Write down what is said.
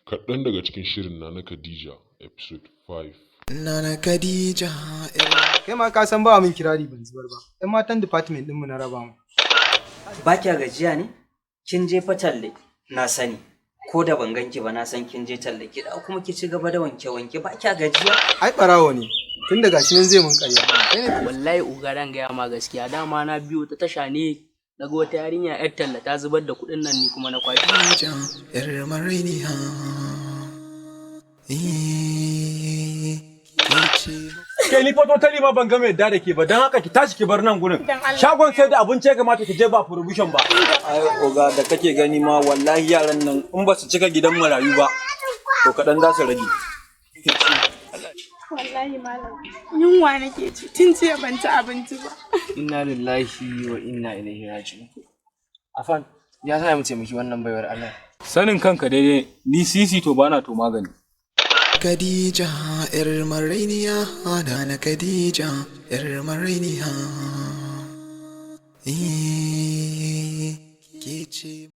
Kaɗan daga cikin shirin na Khadeejah episode 5. Nana Khadeejah. Kai ma ka san ba min kirari ban zubar ba. Ɗan matan department ɗinmu na raba mu. Ba kya gajiya ne? Kin je fa talle, na sani. Ko da ban ganki ba na san kin je talle ki da kuma ki ci gaba da wanke ba kya gajiya? Ai ɓarawo ne. Tun daga shi nan zai mun ƙarya. Wallahi ugaran gaya ma gaskiya dama na biyo ta tasha ne daga wata yarinya yar talla ta zubar da kuɗin nan ni kuma na kwashi. Yar marainiya. Ke ni fa totally ma ban ga mai yadda da ke ba don haka ki tashi ki bar nan gurin. Shagon sai da abinci ya kamata ki je ba provision ba. Ai oga da kake gani ma wallahi yaran nan in ba su cika gidan marayu ba to kaɗan za su rage. Wallahi malam yunwa nake ci tun jiya ban ci abinci ba. Inna lillahi wa inna ilaihi raji'un. Afan ya sa mu taimaki wannan baiwar Allah. Sanin kanka daidai ni sisi to bana to magani. Khadeejah yar marainiya, Nana Khadeejah yar marainiya. Ke ce